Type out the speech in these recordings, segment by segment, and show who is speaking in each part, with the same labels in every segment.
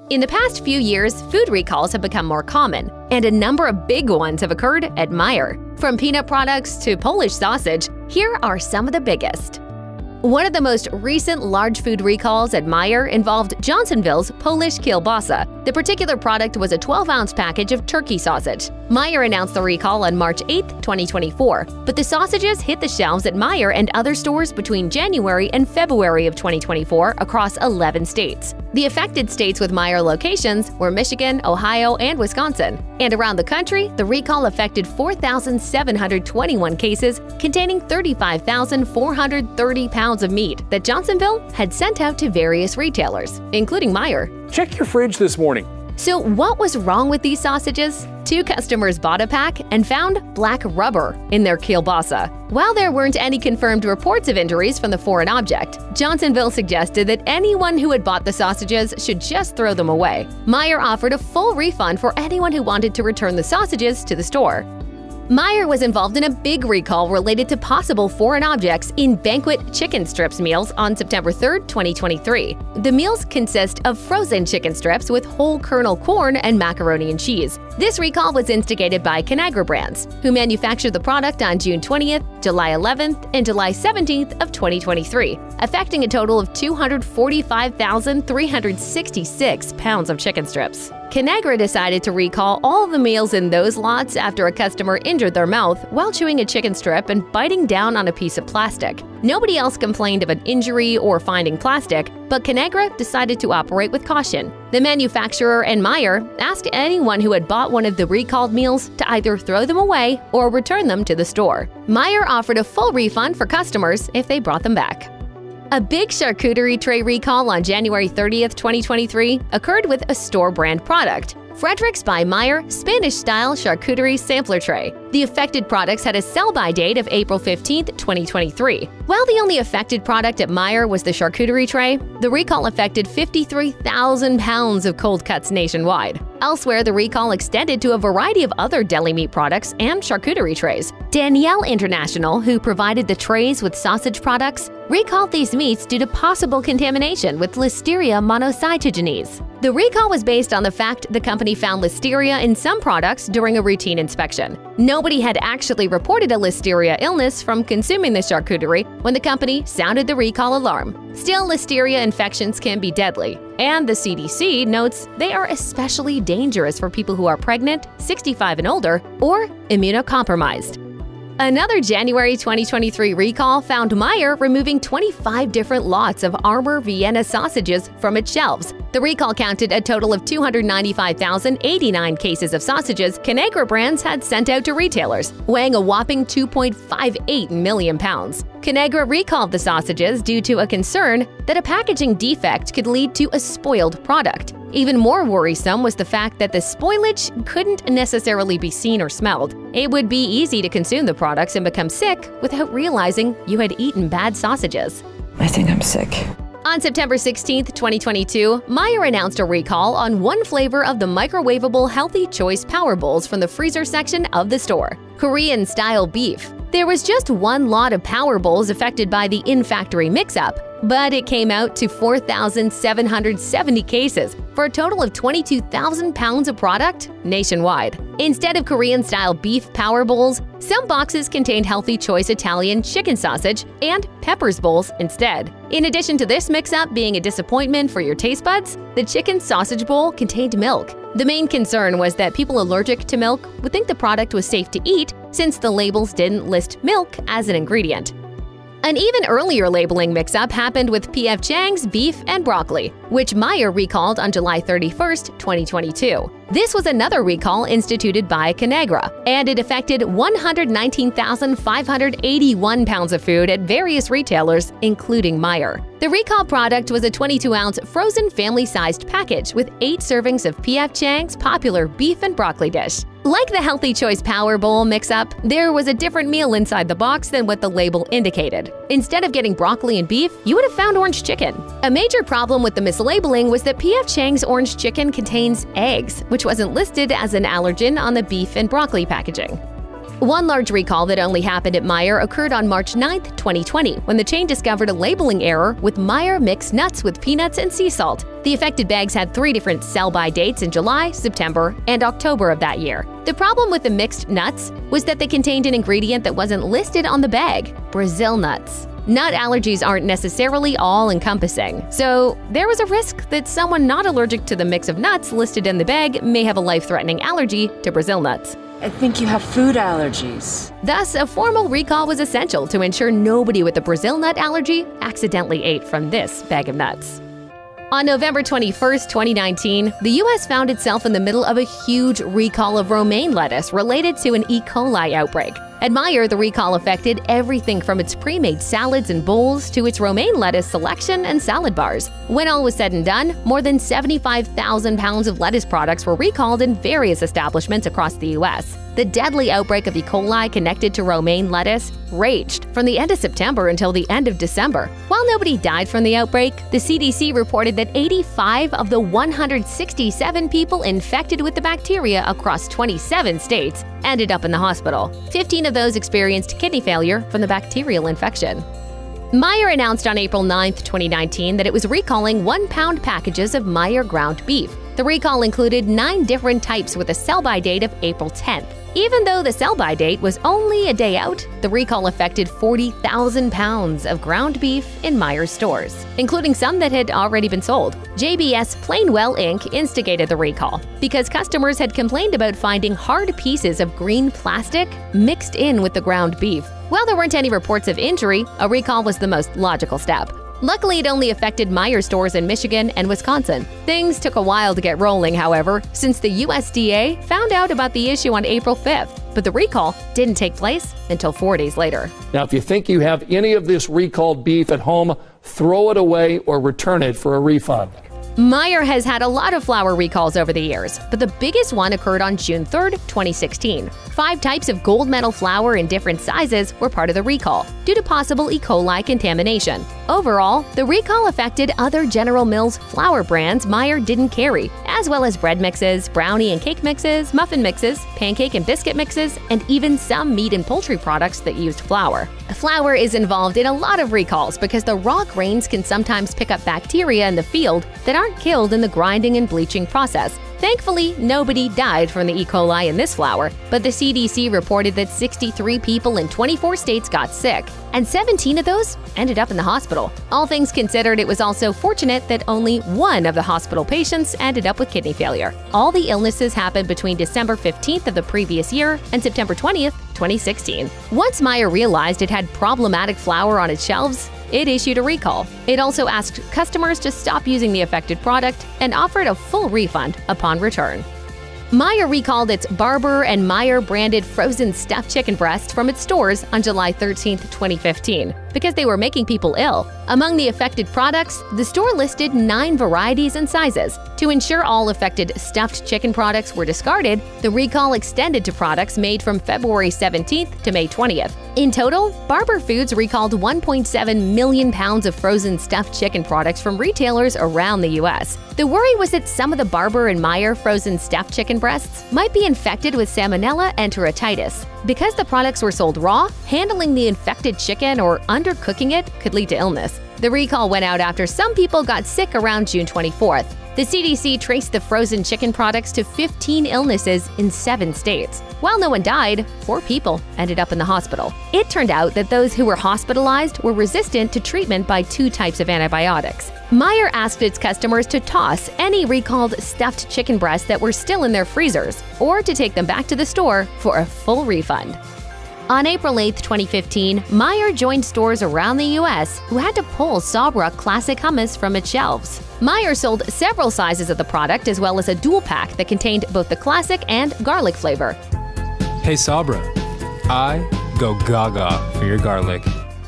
Speaker 1: In the past few years, food recalls have become more common, and a number of big ones have occurred at Meijer. From peanut products to Polish sausage, here are some of the biggest. One of the most recent large food recalls at Meijer involved Johnsonville's Polish Kielbasa. The particular product was a 12-ounce package of turkey sausage. Meijer announced the recall on March 8, 2024, but the sausages hit the shelves at Meijer and other stores between January and February of 2024 across 11 states. The affected states with Meijer locations were Michigan, Ohio, and Wisconsin. And around the country, the recall affected 4,721 cases containing 35,430 pounds of meat that Johnsonville had sent out to various retailers, including Meijer.
Speaker 2: Check your fridge this morning.
Speaker 1: So what was wrong with these sausages? 2 customers bought a pack and found black rubber in their kielbasa. While there weren't any confirmed reports of injuries from the foreign object, Johnsonville suggested that anyone who had bought the sausages should just throw them away. Meijer offered a full refund for anyone who wanted to return the sausages to the store. Meijer was involved in a big recall related to possible foreign objects in Banquet chicken strips meals on September 3, 2023. The meals consist of frozen chicken strips with whole kernel corn and macaroni and cheese. This recall was instigated by Callaghan Brands, who manufactured the product on June 20th, July 11th, and July 17th of 2023, affecting a total of 245,366 pounds of chicken strips. Callaghan decided to recall all the meals in those lots after a customer injured their mouth while chewing a chicken strip and biting down on a piece of plastic. Nobody else complained of an injury or finding plastic, but Callaghan decided to operate with caution. The manufacturer and Meijer asked anyone who had bought one of the recalled meals to either throw them away or return them to the store. Meijer offered a full refund for customers if they brought them back. A big charcuterie tray recall on January 30th, 2023 occurred with a store brand product, Frederick's by Meijer Spanish-style charcuterie sampler tray. The affected products had a sell-by date of April 15, 2023. While the only affected product at Meijer was the charcuterie tray, the recall affected 53,000 pounds of cold cuts nationwide. Elsewhere, the recall extended to a variety of other deli meat products and charcuterie trays. Danielle International, who provided the trays with sausage products, recalled these meats due to possible contamination with Listeria monocytogenes. The recall was based on the fact the company found Listeria in some products during a routine inspection. Nobody had actually reported a Listeria illness from consuming the charcuterie when the company sounded the recall alarm. Still, Listeria infections can be deadly, and the CDC notes they are especially dangerous for people who are pregnant, 65 and older, or immunocompromised. Another January 2023 recall found Meijer removing 25 different lots of Armour Vienna sausages from its shelves. The recall counted a total of 295,089 cases of sausages Callaghan Brands had sent out to retailers, weighing a whopping 2.58 million pounds. Callaghan recalled the sausages due to a concern that a packaging defect could lead to a spoiled product. Even more worrisome was the fact that the spoilage couldn't necessarily be seen or smelled. It would be easy to consume the products and become sick without realizing you had eaten bad sausages.
Speaker 3: I think I'm sick.
Speaker 1: On September 16, 2022, Meijer announced a recall on one flavor of the microwavable Healthy Choice Power Bowls from the freezer section of the store, Korean-style beef. There was just one lot of Power Bowls affected by the in-factory mix-up, but it came out to 4,770 cases for a total of 22,000 pounds of product nationwide. Instead of Korean-style beef Power Bowls, some boxes contained Healthy Choice Italian chicken sausage and Peppers bowls instead. In addition to this mix-up being a disappointment for your taste buds, the chicken sausage bowl contained milk. The main concern was that people allergic to milk would think the product was safe to eat since the labels didn't list milk as an ingredient. An even earlier labeling mix-up happened with P.F. Chang's beef and broccoli, which Meijer recalled on July 31, 2022. This was another recall instituted by Callaghan, and it affected 119,581 pounds of food at various retailers, including Meijer. The recall product was a 22-ounce frozen family-sized package with 8 servings of P.F. Chang's popular beef and broccoli dish. Like the Healthy Choice Power Bowl mix-up, there was a different meal inside the box than what the label indicated. Instead of getting broccoli and beef, you would have found orange chicken. A major problem with the mislabeling was that P.F. Chang's orange chicken contains eggs, which wasn't listed as an allergen on the beef and broccoli packaging. One large recall that only happened at Meijer occurred on March 9, 2020, when the chain discovered a labeling error with Meijer mixed nuts with peanuts and sea salt. The affected bags had 3 different sell-by dates in July, September, and October of that year. The problem with the mixed nuts was that they contained an ingredient that wasn't listed on the bag: Brazil nuts. Nut allergies aren't necessarily all-encompassing, so there was a risk that someone not allergic to the mix of nuts listed in the bag may have a life-threatening allergy to Brazil nuts.
Speaker 2: I think you have food allergies.
Speaker 1: Thus, a formal recall was essential to ensure nobody with a Brazil nut allergy accidentally ate from this bag of nuts. On November 21, 2019, the U.S. found itself in the middle of a huge recall of romaine lettuce related to an E. coli outbreak. At Meijer, the recall affected everything from its pre-made salads and bowls to its romaine lettuce selection and salad bars. When all was said and done, more than 75,000 pounds of lettuce products were recalled in various establishments across the U.S. The deadly outbreak of E. coli connected to romaine lettuce raged from the end of September until the end of December. While nobody died from the outbreak, the CDC reported that 85 of the 167 people infected with the bacteria across 27 states ended up in the hospital. 15 of those experienced kidney failure from the bacterial infection. Meijer announced on April 9, 2019 that it was recalling 1-pound packages of Meijer ground beef. The recall included 9 different types with a sell-by date of April 10th. Even though the sell-by date was only a day out, the recall affected 40,000 pounds of ground beef in Meijer stores, including some that had already been sold. JBS Plainwell Inc. instigated the recall because customers had complained about finding hard pieces of green plastic mixed in with the ground beef. While there weren't any reports of injury, a recall was the most logical step. Luckily, it only affected Meijer stores in Michigan and Wisconsin. Things took a while to get rolling, however, since the USDA found out about the issue on April 5th, but the recall didn't take place until 4 days later.
Speaker 3: Now, if you think you have any of this recalled beef at home, throw it away or return it for a refund.
Speaker 1: Meijer has had a lot of flour recalls over the years, but the biggest one occurred on June 3, 2016. 5 types of gold medal flour in different sizes were part of the recall due to possible E. coli contamination. Overall, the recall affected other General Mills flour brands Meijer didn't carry, as well as bread mixes, brownie and cake mixes, muffin mixes, pancake and biscuit mixes, and even some meat and poultry products that used flour. Flour is involved in a lot of recalls because the raw grains can sometimes pick up bacteria in the field that aren't killed in the grinding and bleaching process. Thankfully, nobody died from the E. coli in this flour, but the CDC reported that 63 people in 24 states got sick, and 17 of those ended up in the hospital. All things considered, it was also fortunate that only 1 of the hospital patients ended up with kidney failure. All the illnesses happened between December 15th of the previous year and September 20th, 2016. Once Meijer realized it had problematic flour on its shelves, it issued a recall. It also asked customers to stop using the affected product and offered a full refund upon return. Meijer recalled its Barber and Meijer branded frozen stuffed chicken breasts from its stores on July 13, 2015, because they were making people ill. Among the affected products, the store listed 9 varieties and sizes. To ensure all affected stuffed chicken products were discarded, the recall extended to products made from February 17th to May 20th. In total, Barber Foods recalled 1.7 million pounds of frozen stuffed chicken products from retailers around the U.S. The worry was that some of the Barber and Meijer frozen stuffed chicken breasts might be infected with Salmonella enteritis. Because the products were sold raw, handling the infected chicken or undercooking it could lead to illness. The recall went out after some people got sick around June 24th. The CDC traced the frozen chicken products to 15 illnesses in 7 states. While no one died, 4 people ended up in the hospital. It turned out that those who were hospitalized were resistant to treatment by 2 types of antibiotics. Meijer asked its customers to toss any recalled stuffed chicken breasts that were still in their freezers, or to take them back to the store for a full refund. On April 8, 2015, Meijer joined stores around the U.S. who had to pull Sabra Classic Hummus from its shelves. Meijer sold several sizes of the product as well as a dual pack that contained both the classic and garlic flavor.
Speaker 4: Hey Sabra, I go gaga for your garlic.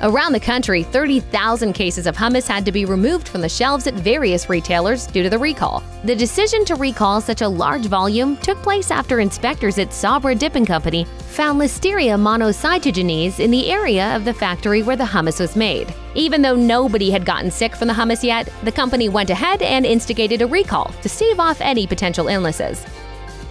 Speaker 1: Around the country, 30,000 cases of hummus had to be removed from the shelves at various retailers due to the recall. The decision to recall such a large volume took place after inspectors at Sabra Dipping Company found Listeria monocytogenes in the area of the factory where the hummus was made. Even though nobody had gotten sick from the hummus yet, the company went ahead and instigated a recall to stave off any potential illnesses.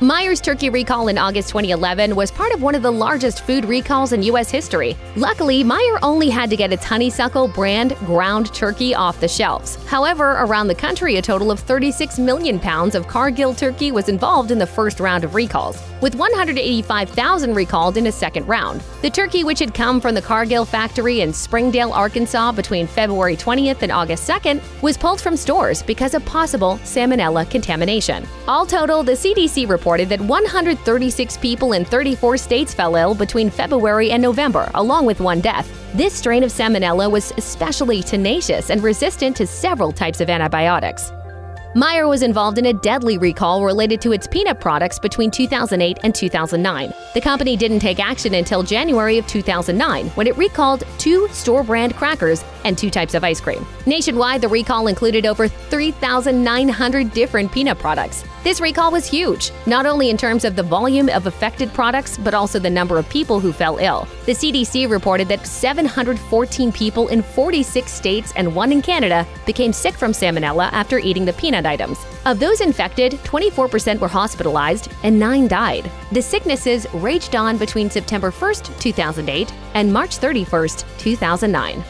Speaker 1: Meijer's turkey recall in August 2011 was part of one of the largest food recalls in U.S. history. Luckily, Meijer only had to get its Honeysuckle brand ground turkey off the shelves. However, around the country, a total of 36 million pounds of Cargill turkey was involved in the first round of recalls, with 185,000 recalled in a second round. The turkey, which had come from the Cargill factory in Springdale, Arkansas between February 20th and August 2nd, was pulled from stores because of possible salmonella contamination. All total, the CDC reported that 136 people in 34 states fell ill between February and November, along with one death. This strain of salmonella was especially tenacious and resistant to several types of antibiotics. Meijer was involved in a deadly recall related to its peanut products between 2008 and 2009. The company didn't take action until January of 2009, when it recalled 2 store-brand crackers and 2 types of ice cream. Nationwide, the recall included over 3,900 different peanut products. This recall was huge, not only in terms of the volume of affected products, but also the number of people who fell ill. The CDC reported that 714 people in 46 states and 1 in Canada became sick from salmonella after eating the peanut items. Of those infected, 24% were hospitalized and 9 died. The sicknesses raged on between September 1st, 2008 and March 31st, 2009.